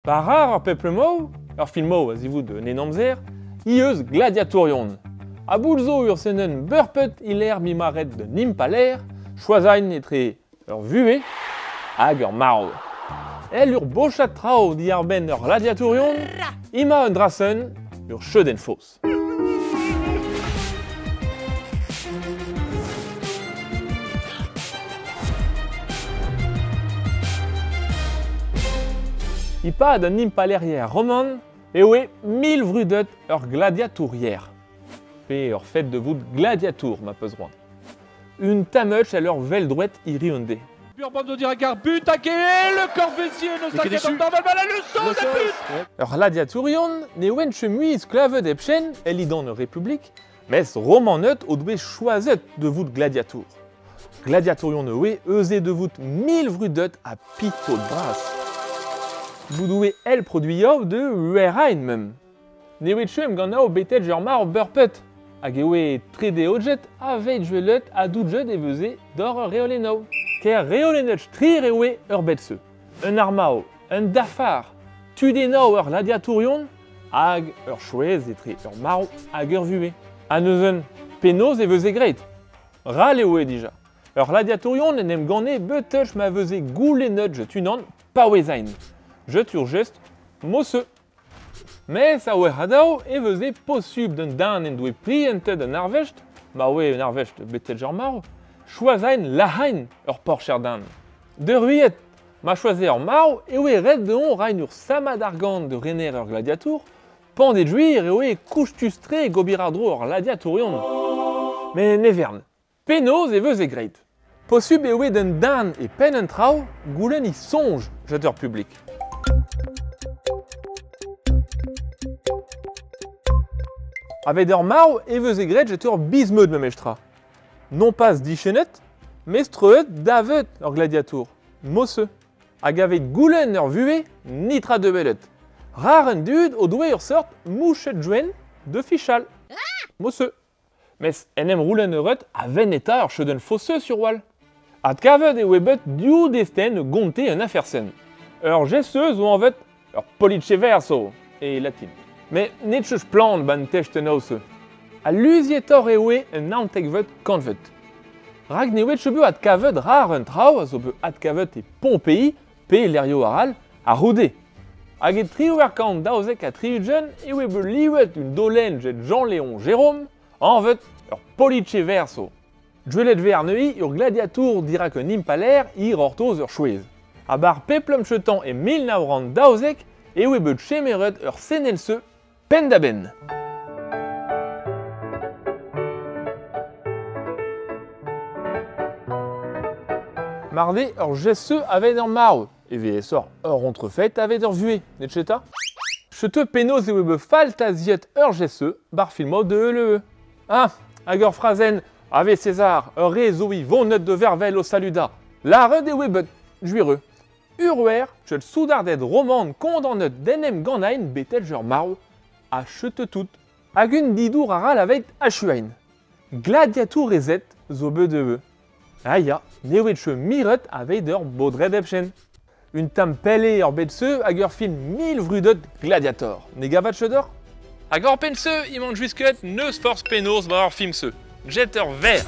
Par rare ur peplemo, ur filmo a zivou de nenamzer, ieus gladiatorion. A boul zo ur senen burpet iler mimaret de nimpaler, choazain etre ur vue hag ur marv. El ur bochat trao di ar ben ur gladiatorion, ima un drasen ur cheudenn fos. Ipad un impalerier roman, e oe 1000 vrudet ur gladiatourier. Pe ur fête de vout gladiatour, ma peus roan. Un tametch à leur vel droite irionde. Pur bande de diragar, but, taqué, le corvésier, nos sacs en temps, la leçon de but. Ur gladiatorion, ne oen chemuiz clavet epchen, el idon ur republik, mes romanet o doue choiset de vout gladiatour. Gladiatorion ne oe euze de vout 1000 vrudet a pito de bras. Boudoué el produio de uerain mem. Ne oe tchuem gant ao betet ur mar burpet, hag e oe trede ojet a veit juelet a doujet e veuze d'or ur reolenao. Ker reolenet strir e oe ur betse. Un armao, un dafar, tudenao ur gladiatorion, hag ur chouez etre ur mar hag ur vue. A neuzen penoz e veuze greit. Ral e oe dija. Ur gladiatorion en em gane betech ma veuze goulenet je tunan paouezain. Je tur just mosseux. Mais a oe hadao e veuze posub d'un dan en doue plientet un arvecht, ma oe un arvecht betet ur mar, choazain lahain ur porcher dan. De ruiet, ma choaze ur mar e oe red de on rain ur samad argant de rener ur gladiatour, pandet juir e oe kouchtustre gobiradro ur gladiatorion. Mais nevern, penoz e veuze greit. Posub e oe d'un dan e pen un trao, goulen i sonj jeteur publik. Avec ur marv e veuze gret jeteur bismeud me mechtra. Non pas dichenet, mais streuet davet ur gladiatour, mosseux. Hag avet goulen ur vue, nitra de belet. Rar un dud o doue ur sort mouchet joen de fichal. Mosseux. Mes en em roulen euret a ven eta ur cheudenn fosseux sur wal. Ad kavet e webet diou desten gonte un afersen. Ur gesseuz o anvet ur politche verso, e latin. Mais netcheuch plant ban techten ause. A luzietor e oe un antekvet kantvet. Rag ne oet chebeu ad kavet rar un trao, a zo peu ad kavet e Pompéi, pe lerio aral, a roude. Hag e tri oer kant daozek a triugen e oe be liwet un dolen jet Jean-Léon Jérôme, anvet ur politche verso. Dwelet ver neui ur gladiatour dirak un impaler ir ortoz ur chouez. A bar peplum chetan e 1900 daozek e oe bet chemeret ur senelse pen da ben. Marde ur gesseux avet ur marv, e vez ur ontrefet avet ur vue, netcheta. Chete penoz e oe be faltaziet ur gesseux bar filmo de eule. Ah, hag ur frazen, ave César, ur re zoui vonet de vervel o saluda. La red e oe bet juireux. Urwer, chel soudardet roman kondanet denem ganain betel ur marv, a chete tout. Hag un didour aral avet a chuain. Gladiatour ezet zo be de eux. Aia, ne oet che miret avet ur bodred epchen. Un tam pelle ur betseu hag ur film 1000 vrudet gladiator. Ne gavat chedor? Hag ur penseu, imant juisket neus force penoz war ur film seu. Jet ur ver.